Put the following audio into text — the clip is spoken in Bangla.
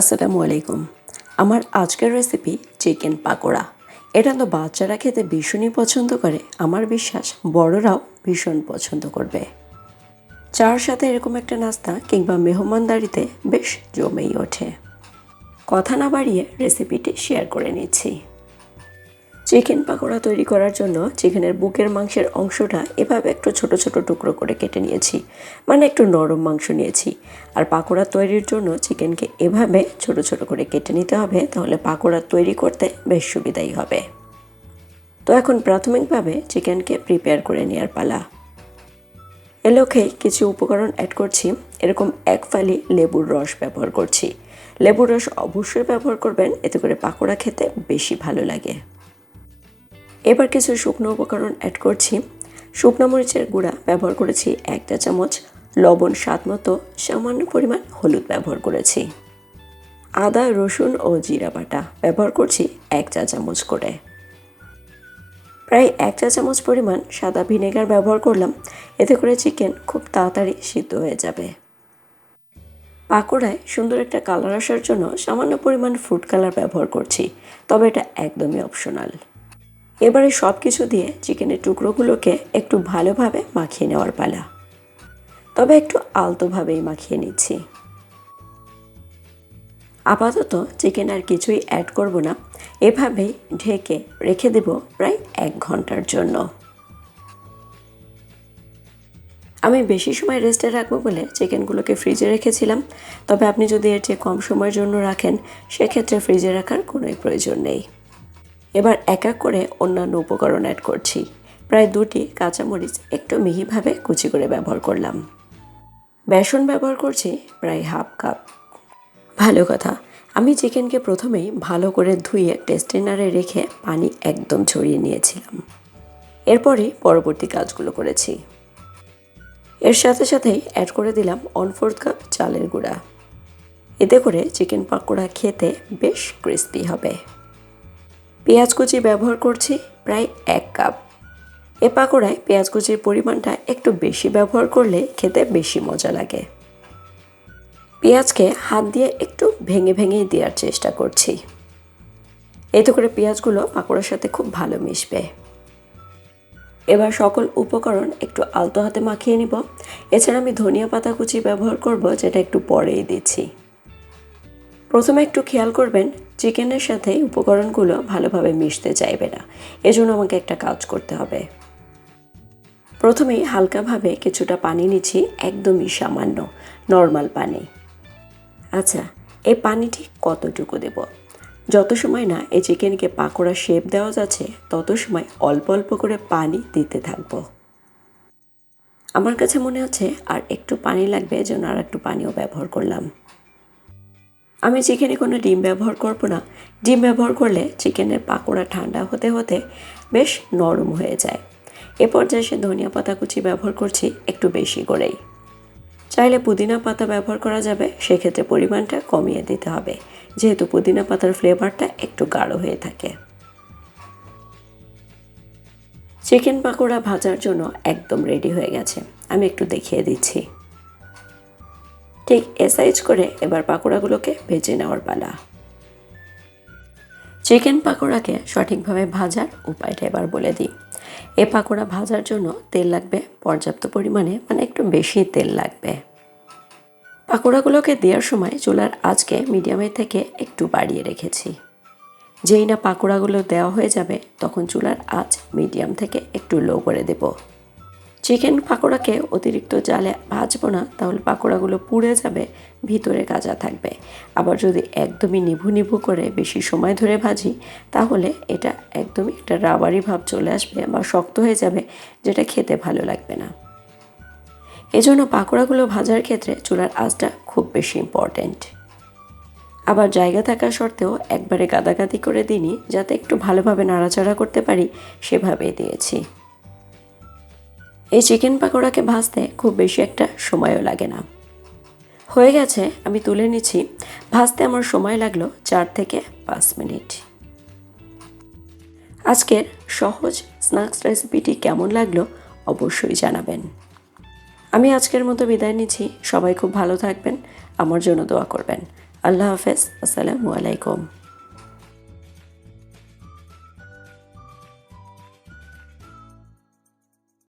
আসসালামু আলাইকুম। আমার আজকের রেসিপি চিকেন পাকোড়া। এটা তো বাচ্চারা খেতে ভীষণই পছন্দ করে, আমার বিশ্বাস বড়রাও ভীষণ পছন্দ করবে। চার সাথে এরকম একটা নাস্তা কিংবা মেহমানদারিতে বেশ জমেই ওঠে। কথা না বাড়িয়ে রেসিপিটি শেয়ার করে নিচ্ছি। চিকেন পাকোড়া তৈরি করার জন্য চিকেনের বুকের মাংসের অংশটা এভাবে একটু ছোট ছোট টুকরো করে কেটে নিয়েছি, মানে একটু নরম মাংস নিয়েছি। আর পাকোড়া তৈরির জন্য চিকেনকে এভাবে ছোট ছোট করে কেটে নিতে হবে, তাহলে পাকোড়া তৈরি করতে বেশ সুবিধাই হবে। তো এখন প্রাথমিকভাবে চিকেনকে প্রিপেয়ার করে নেওয়ার পালা। এ লক্ষ্যে কিছু উপকরণ অ্যাড করছি। এরকম এক ফালি লেবুর রস ব্যবহার করছি। লেবুর রস অবশ্যই ব্যবহার করবেন, এতে করে পাকোড়া খেতে বেশি ভালো লাগে। এবার কিছু শুকনো উপকরণ অ্যাড করছি। শুকনো মরিচের গুঁড়া ব্যবহার করেছি 1 চা চামচ, লবণ স্বাদ মতো, সামান্য পরিমাণ হলুদ ব্যবহার করেছি। আদা, রসুন ও জিরা বাটা ব্যবহার করছি 1 চা চামচ করে। প্রায় 1 চা চামচ পরিমাণ সাদা ভিনেগার ব্যবহার করলাম, এতে করে চিকেন খুব তাড়াতাড়ি সিদ্ধ হয়ে যাবে। পাকোড়ায় সুন্দর একটা কালার আসার জন্য সামান্য পরিমাণ ফুড কালার ব্যবহার করছি, তবে এটা একদমই অপশনাল। এবারে সব কিছু দিয়ে চিকেনের টুকরোগুলোকে একটু ভালোভাবে মাখিয়ে নেওয়ার পালা, তবে একটু আলতোভাবেই মাখিয়ে নিচ্ছি। আপাতত চিকেন আর কিছুই অ্যাড করব না, এভাবেই ঢেকে রেখে দেব প্রায় 1 ঘন্টার জন্য। আমি বেশি সময় রেস্টে রাখবো বলে চিকেনগুলোকে ফ্রিজে রেখেছিলাম, তবে আপনি যদি এর চেয়ে কম সময়ের জন্য রাখেন সেক্ষেত্রে ফ্রিজে রাখার কোনোই প্রয়োজন নেই। এবার এক এক করে অন্যান্য উপকরণ অ্যাড করছি। প্রায় 2টি কাঁচামরিচ একটু মিহিভাবে কুচি করে ব্যবহার করলাম। বেসন ব্যবহার করছি প্রায় 1/2 কাপ। ভালো কথা, আমি চিকেনকে প্রথমেই ভালো করে ধুয়ে টেস্টেনারে রেখে পানি একদম ছড়িয়ে নিয়েছিলাম। এরপরই পরবর্তী কাজগুলো করেছি। এর সাথে সাথেই অ্যাড করে দিলাম 1/4 কাপ চালের গুঁড়া। এতে করে চিকেন পাকোড়া খেতে বেশ ক্রিস্পি হবে। পেঁয়াজ কুচি ব্যবহার করছি প্রায় 1 কাপ। এ পাকোড়ায় পেঁয়াজ কুচির পরিমাণটা একটু বেশি ব্যবহার করলে খেতে বেশি মজা লাগে। পেঁয়াজকে হাত দিয়ে একটু ভেঙে ভেঙেই দেওয়ার চেষ্টা করছি, এতে করে পেঁয়াজগুলো পাকোড়ার সাথে খুব ভালো মিশবে। এবার সকল উপকরণ একটু আলতো হাতে মাখিয়ে নিব। এছাড়া আমি ধনিয়া পাতা কুচি ব্যবহার করব, যেটা একটু পরেই দিচ্ছি। প্রথমে একটু খেয়াল করবেন চিকেনের সাথে উপকরণগুলো ভালোভাবে মিশতে চাইবে না, এজন্য আমাকে একটা কাজ করতে হবে। প্রথমেই হালকাভাবে কিছুটা পানি নিচ্ছি, একদমই সামান্য নর্মাল পানি। আচ্ছা, এই পানিটি কতটুকু দেব? যত সময় না এই চিকেনকে পাকোড়া শেপ দেওয়া যাচ্ছে তত সময় অল্প অল্প করে পানি দিতে থাকবো। আমার কাছে মনে হচ্ছে আর একটু পানি লাগবে, যেন আর একটু পানিও ব্যবহার করলাম। আমি চিকেনে কোনো ডিম ব্যবহার করব না। ডিম ব্যবহার করলে চিকেনের পাকোড়া ঠান্ডা হতে হতে বেশ নরম হয়ে যায়। এ পর্যায়ে সে ধনিয়া পাতা কুচি ব্যবহার করছি একটু বেশি করেই। চাইলে পুদিনা পাতা ব্যবহার করা যাবে, সেক্ষেত্রে পরিমাণটা কমিয়ে দিতে হবে, যেহেতু পুদিনা পাতার ফ্লেভারটা একটু গাঢ় হয়ে থাকে। চিকেন পাকোড়া ভাজার জন্য একদম রেডি হয়ে গেছে, আমি একটু দেখিয়ে দিচ্ছি। ঠিক এ সাইজ করে এবার পাকোড়াগুলোকে ভেজে নেওয়ার পালা। চিকেন পাকোড়াকে সঠিকভাবে ভাজার উপায়টা এবার বলে দিই। এ পাকোড়া ভাজার জন্য তেল লাগবে পর্যাপ্ত পরিমাণে, মানে একটু বেশি তেল লাগবে। পাকোড়াগুলোকে দেওয়ার সময় চুলার আঁচকে মিডিয়ামের থেকে একটু বাড়িয়ে রেখেছি। যেই না পাকোড়াগুলো দেওয়া হয়ে যাবে তখন চুলার আঁচ মিডিয়াম থেকে একটু লো করে দেব। চিকেন পাকোড়াকে অতিরিক্ত জালে ভাজবো না, তাহলে পাকোড়াগুলো পুড়ে যাবে, ভিতরে কাঁচা থাকবে। আবার যদি একদমই নিভু নিভু করে বেশি সময় ধরে ভাজি, তাহলে এটা একদমই একটা রাবারি ভাব চলে আসবে বা শক্ত হয়ে যাবে, যেটা খেতে ভালো লাগবে না। এজন্য পাকোড়াগুলো ভাজার ক্ষেত্রে চুলার আঁচটা খুব বেশি ইম্পর্ট্যান্ট। আবার জায়গা থাকা সত্ত্বেও একবারে গাদাগাদি করে দিইনি, যাতে একটু ভালোভাবে নাড়াচাড়া করতে পারি সেভাবেই দিয়েছি। এই চিকেন পাকোড়াকে ভাজতে খুব বেশি একটা সময়ও লাগে না। হয়ে গেছে, আমি তুলে নিচ্ছি। ভাজতে আমার সময় লাগলো 4 থেকে 5 মিনিট। আজকের সহজ স্ন্যাক্স রেসিপিটি কেমন লাগলো অবশ্যই জানাবেন। আমি আজকের মতো বিদায় নিচ্ছি। সবাই খুব ভালো থাকবেন, আমার জন্য দোয়া করবেন। আল্লাহ হাফেজ, আসসালামু আলাইকুম।